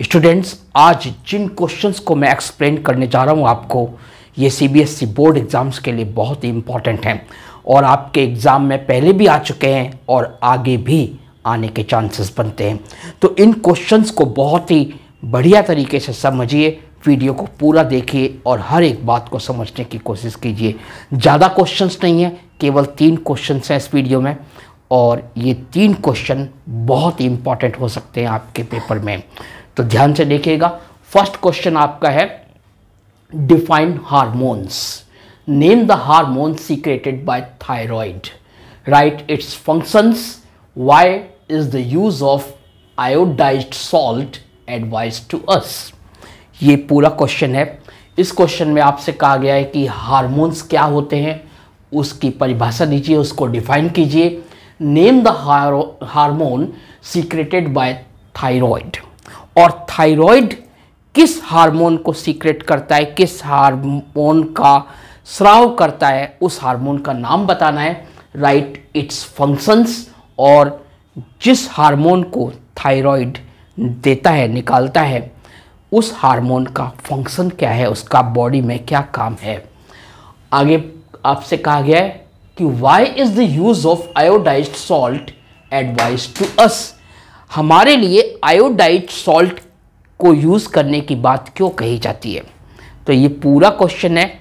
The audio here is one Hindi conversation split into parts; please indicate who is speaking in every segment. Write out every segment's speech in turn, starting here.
Speaker 1: स्टूडेंट्स, आज जिन क्वेश्चंस को मैं एक्सप्लेन करने जा रहा हूँ आपको, ये सीबीएसई बोर्ड एग्जाम्स के लिए बहुत ही इंपॉर्टेंट हैं और आपके एग्ज़ाम में पहले भी आ चुके हैं और आगे भी आने के चांसेस बनते हैं। तो इन क्वेश्चंस को बहुत ही बढ़िया तरीके से समझिए, वीडियो को पूरा देखिए और हर एक बात को समझने की कोशिश कीजिए। ज़्यादा क्वेश्चंस नहीं है, केवल 3 क्वेश्चंस हैं इस वीडियो में और ये 3 क्वेश्चन बहुत ही इंपॉर्टेंट हो सकते हैं आपके पेपर में, तो ध्यान से देखिएगा। फर्स्ट क्वेश्चन आपका है, define hormones, name the hormone secreted by thyroid, write its functions, why is the use of iodised salt advise to us. ये पूरा क्वेश्चन है। इस क्वेश्चन में आपसे कहा गया है कि हार्मोन्स क्या होते हैं, उसकी परिभाषा दीजिए, उसको डिफाइन कीजिए। Name the hormone secreted by thyroid, और थायराइड किस हार्मोन को सीक्रेट करता है, किस हार्मोन का स्राव करता है, उस हार्मोन का नाम बताना है। राइट इट्स फंक्शंस, और जिस हार्मोन को थायराइड देता है, निकालता है, उस हार्मोन का फंक्शन क्या है, उसका बॉडी में क्या काम है। आगे आपसे कहा गया है कि why is the use of iodised salt advise to us, हमारे लिए आयोडाइज्ड सॉल्ट को यूज करने की बात क्यों कही जाती है। तो ये पूरा क्वेश्चन है।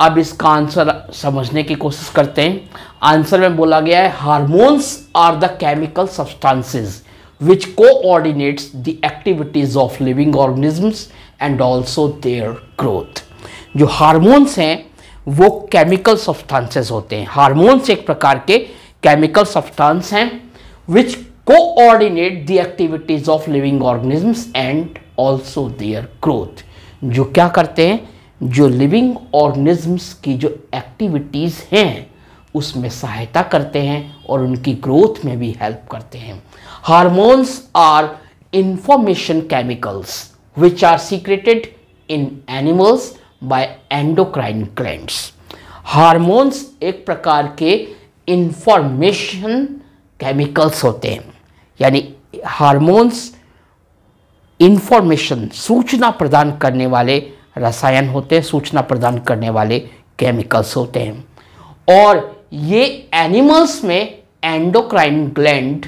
Speaker 1: अब इसका आंसर समझने की कोशिश करते हैं। आंसर में बोला गया है, hormones are the chemical substances which coordinates the activities of living organisms and also their growth। जो हार्मोन्स हैं वो केमिकल सब्सटेंसेस होते हैं। हार्मोन्स एक प्रकार के केमिकल सब्सटेंस हैं which coordinate the activities of living organisms and also their growth। जो क्या करते हैं, जो लिविंग ऑर्गेनिजम्स की जो एक्टिविटीज़ हैं उसमें सहायता करते हैं और उनकी ग्रोथ में भी हेल्प करते हैं। Hormones are information chemicals which are secreted in animals by endocrine glands. Hormones एक प्रकार के इंफॉर्मेशन केमिकल्स होते हैं, यानी हार्मोन्स इंफॉर्मेशन, सूचना प्रदान करने वाले रसायन होते हैं, सूचना प्रदान करने वाले केमिकल्स होते हैं और ये एनिमल्स में एंडोक्राइन ग्लैंड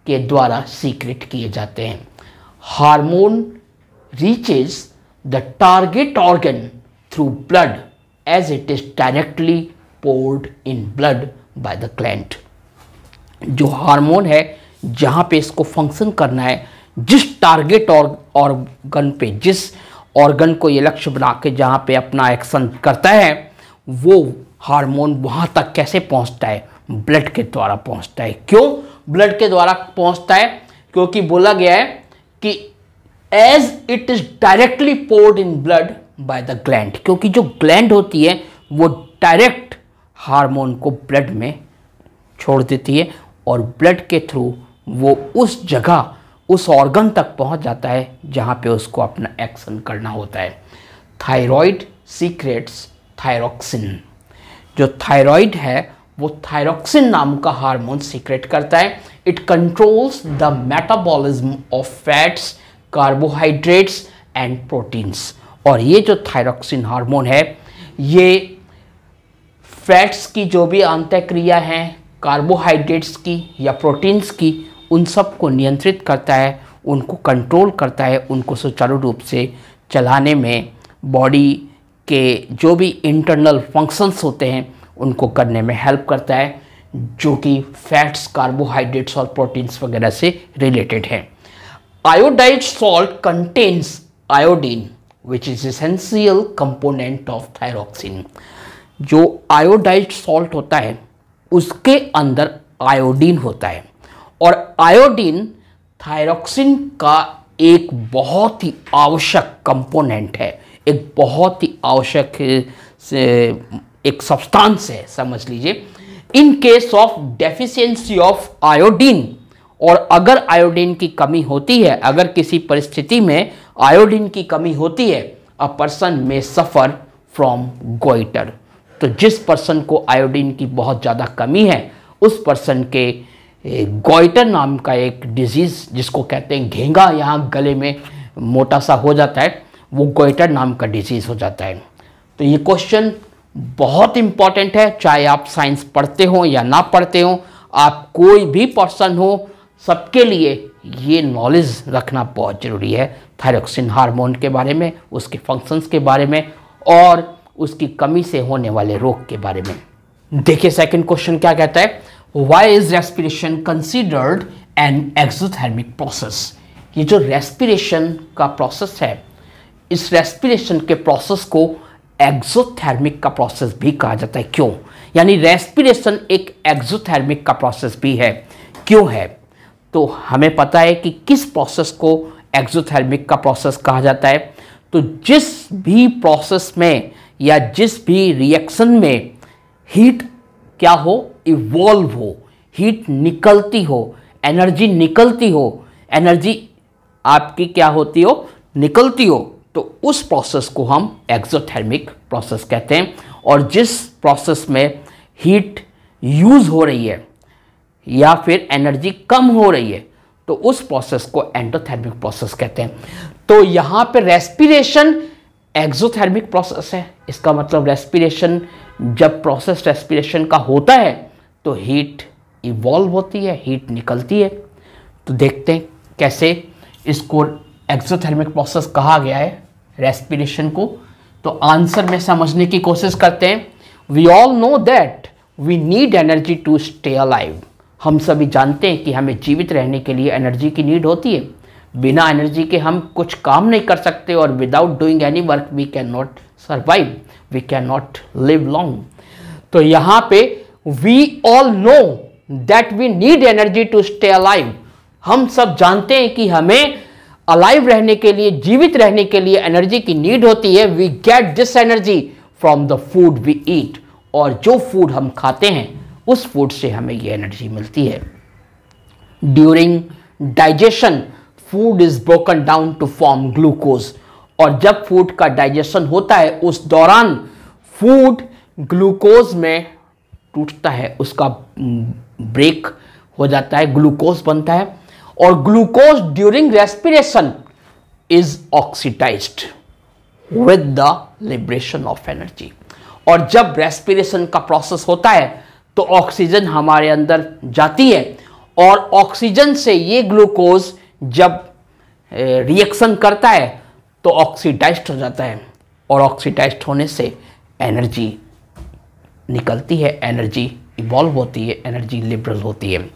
Speaker 1: के द्वारा सीक्रेट किए जाते हैं। Hormone reaches the target organ through blood as it is directly poured in blood by the gland. जो हार्मोन है, जहाँ पे इसको फंक्शन करना है, जिस टारगेट ऑर्गन पे, जिस ऑर्गन को ये लक्ष्य बना के जहाँ पे अपना एक्शन करता है, वो हार्मोन वहाँ तक कैसे पहुँचता है, ब्लड के द्वारा पहुँचता है। क्यों ब्लड के द्वारा पहुँचता है? क्योंकि बोला गया है कि as it is directly poured in blood by the gland, क्योंकि जो ग्लैंड होती है वो डायरेक्ट हार्मोन को ब्लड में छोड़ देती है और ब्लड के थ्रू वो उस जगह, उस ऑर्गन तक पहुंच जाता है जहां पे उसको अपना एक्शन करना होता है। Thyroid secrets thyroxine. जो थायराइड है वो थायरोक्सिन नाम का हार्मोन सीक्रेट करता है। It controls the metabolism of fats, carbohydrates and proteins. और ये जो थायरोक्सिन हार्मोन है, ये फैट्स की जो भी अंतःक्रिया हैं, कार्बोहाइड्रेट्स की या प्रोटीन्स की, उन सब को नियंत्रित करता है, उनको कंट्रोल करता है, उनको सुचारू रूप से चलाने में, बॉडी के जो भी इंटरनल फंक्शंस होते हैं उनको करने में हेल्प करता है, जो कि फैट्स, कार्बोहाइड्रेट्स और प्रोटीन्स वगैरह से रिलेटेड है। Iodised salt contains iodine which is essential component of thyroxine. जो आयोडाइज्ड सॉल्ट होता है उसके अंदर आयोडीन होता है और आयोडीन थायरोक्सिन का एक बहुत ही आवश्यक कंपोनेंट है, एक बहुत ही आवश्यक एक सब्सटेंस है, समझ लीजिए। In case of deficiency of iodine, और अगर आयोडीन की कमी होती है, अगर किसी परिस्थिति में आयोडीन की कमी होती है, अ पर्सन में सफ़र फ्रॉम गोइटर। तो जिस पर्सन को आयोडीन की बहुत ज़्यादा कमी है, उस पर्सन के गोइटर नाम का एक डिजीज़, जिसको कहते हैं घेंगा, यहाँ गले में मोटा सा हो जाता है, वो गोइटर नाम का डिजीज़ हो जाता है। तो ये क्वेश्चन बहुत इंपॉर्टेंट है, चाहे आप साइंस पढ़ते हो या ना पढ़ते हो, आप कोई भी पर्सन हो, सबके लिए ये नॉलेज रखना बहुत ज़रूरी है थायरॉक्सिन हार्मोन के बारे में, उसके फंक्शंस के बारे में और उसकी कमी से होने वाले रोग के बारे में। देखिए सेकंड क्वेश्चन क्या कहता है, why is respiration considered N exothermic process. ये जो रेस्पिरेशन का प्रोसेस है, इस रेस्पिरेशन के प्रोसेस को एक्सोथर्मिक का प्रोसेस भी कहा जाता है। क्यों? यानी रेस्पिरेशन एक एक्सोथर्मिक का प्रोसेस भी है। क्यों है? तो हमें पता है कि किस प्रोसेस को एक्सोथर्मिक का प्रोसेस कहा जाता है। तो जिस भी प्रोसेस में या जिस भी रिएक्शन में हीट क्या हो, इवॉल्व हो, हीट निकलती हो, एनर्जी निकलती हो, एनर्जी आपकी क्या होती हो, निकलती हो, तो उस प्रोसेस को हम एक्सोथर्मिक प्रोसेस कहते हैं। और जिस प्रोसेस में हीट यूज हो रही है या फिर एनर्जी कम हो रही है, तो उस प्रोसेस को एंडोथर्मिक प्रोसेस कहते हैं। तो यहाँ पे रेस्पिरेशन एक्सोथर्मिक प्रोसेस है। इसका मतलब रेस्पिरेशन, जब प्रोसेस रेस्पिरेशन का होता है तो हीट इवॉल्व होती है, हीट निकलती है। तो देखते हैं कैसे इसको एक्सोथर्मिक प्रोसेस कहा गया है रेस्पिरेशन को। तो आंसर में समझने की कोशिश करते हैं। We all know that we need energy to stay alive. हम सभी जानते हैं कि हमें जीवित रहने के लिए एनर्जी की नीड होती है। बिना एनर्जी के हम कुछ काम नहीं कर सकते और without doing any work we can not survive, we can not live long. तो यहाँ पे we all know that we need energy to stay alive. हम सब जानते हैं कि हमें अलाइव रहने के लिए, जीवित रहने के लिए एनर्जी की नीड होती है। We get this energy from the food we eat. और जो फूड हम खाते हैं उस फूड से हमें ये एनर्जी मिलती है। During digestion food is broken down to form glucose. और जब फूड का डाइजेशन होता है उस दौरान फूड ग्लूकोज में टूटता है, उसका ब्रेक हो जाता है, ग्लूकोज बनता है। और glucose during respiration is oxidised with the liberation of energy. और जब रेस्पिरेशन का प्रोसेस होता है तो ऑक्सीजन हमारे अंदर जाती है और ऑक्सीजन से ये ग्लूकोज जब रिएक्शन करता है तो ऑक्सीडाइज्ड हो जाता है और ऑक्सीडाइज्ड होने से एनर्जी निकलती है, एनर्जी इवॉल्व होती है, एनर्जी लिबरल होती है।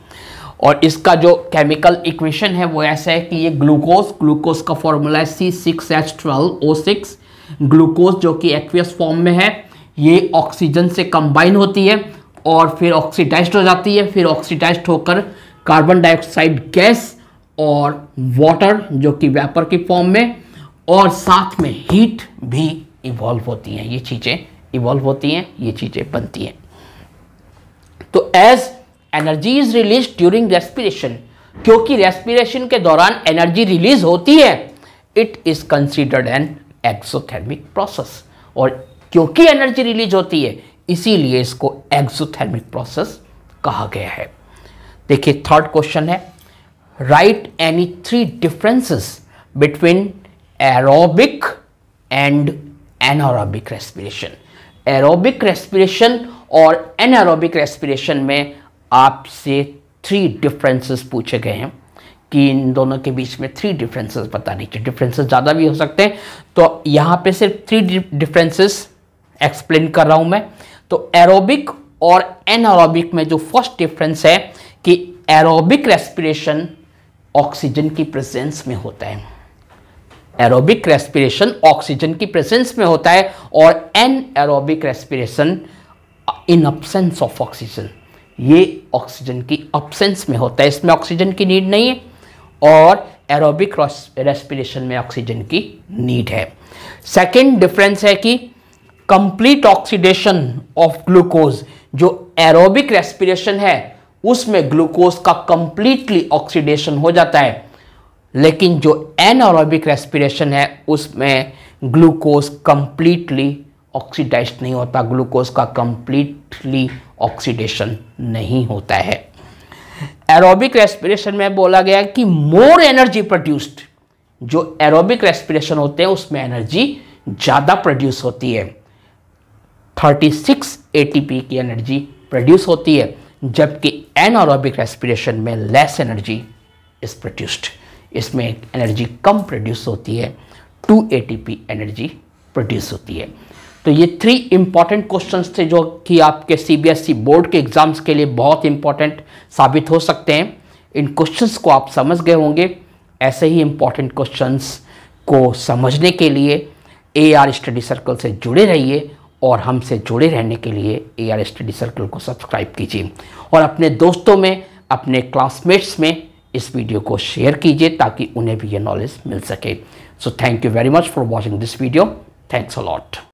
Speaker 1: और इसका जो केमिकल इक्वेशन है वो ऐसा है कि ये ग्लूकोज का फॉर्मूला है C6H12O6। ग्लूकोज जो कि एक्वियस फॉर्म में है, ये ऑक्सीजन से कंबाइन होती है और फिर ऑक्सीडाइज्ड हो जाती है। फिर ऑक्सीडाइज्ड होकर कार्बन डाइऑक्साइड गैस और वाटर जो कि वेपर की फॉर्म में, और साथ में हीट भी इवॉल्व होती हैं। ये चीज़ें इवॉल्व होती हैं, ये चीज़ें बनती हैं। तो as energy is release during respiration, क्योंकि रेस्पिरेशन के दौरान एनर्जी रिलीज होती है, it is considered an exothermic process. और क्योंकि एनर्जी रिलीज होती है इसीलिए इसको एक्सोथर्मिक प्रोसेस कहा गया है। देखिए थर्ड क्वेश्चन है, right any 3 differences between aerobic and anaerobic respiration. Aerobic respiration और एनारोबिक रेस्पिरेशन में आपसे 3 डिफरेंसेस पूछे गए हैं कि इन दोनों के बीच में 3 डिफरेंसेस बता दीजिए। डिफरेंसेस ज़्यादा भी हो सकते हैं, तो यहाँ पे सिर्फ 3 डिफरेंसेस एक्सप्लेन कर रहा हूँ मैं। तो एरोबिक और एनारोबिक में जो फर्स्ट डिफरेंस है कि एरोबिक रेस्पिरेशन ऑक्सीजन की प्रेजेंस में होता है। एरोबिक रेस्पिरेशन ऑक्सीजन की प्रेजेंस में होता है और anaerobic respiration in absence of oxygen, ये ऑक्सीजन की अब्सेंस में होता है, इसमें ऑक्सीजन की नीड नहीं है। और एरोबिक रेस्पिरेशन में ऑक्सीजन की नीड है। सेकेंड डिफरेंस है कि कंप्लीट ऑक्सीडेशन ऑफ ग्लूकोज। जो एरोबिक रेस्पिरेशन है उसमें ग्लूकोज का कंप्लीटली ऑक्सीडेशन हो जाता है, लेकिन जो एनारोबिक रेस्पिरेशन है उसमें ग्लूकोज कंप्लीटली ऑक्सीडाइज्ड नहीं होता, ग्लूकोज का कंप्लीटली ऑक्सीडेशन नहीं होता है। एरोबिक रेस्पिरेशन में बोला गया कि मोर एनर्जी प्रोड्यूस्ड, जो एरोबिक रेस्पिरेशन होते हैं उसमें एनर्जी ज़्यादा प्रोड्यूस होती है, 36 एटीपी की एनर्जी प्रोड्यूस होती है, जबकि एनारोबिक रेस्पिरेशन में लेस एनर्जी इज प्रोड्यूस्ड, इसमें एनर्जी कम प्रोड्यूस होती है, 2 एटीपी एनर्जी प्रोड्यूस होती है। तो ये 3 इंपॉर्टेंट क्वेश्चंस थे जो कि आपके सीबीएसई बोर्ड के एग्जाम्स के लिए बहुत इंपॉर्टेंट साबित हो सकते हैं। इन क्वेश्चंस को आप समझ गए होंगे। ऐसे ही इंपॉर्टेंट क्वेश्चंस को समझने के लिए AR स्टडी सर्कल से जुड़े रहिए और हमसे जुड़े रहने के लिए AR स्टडी सर्कल को सब्सक्राइब कीजिए और अपने दोस्तों में, अपने क्लासमेट्स में इस वीडियो को शेयर कीजिए ताकि उन्हें भी ये नॉलेज मिल सके। So thank you very much for watching this video. Thanks a lot.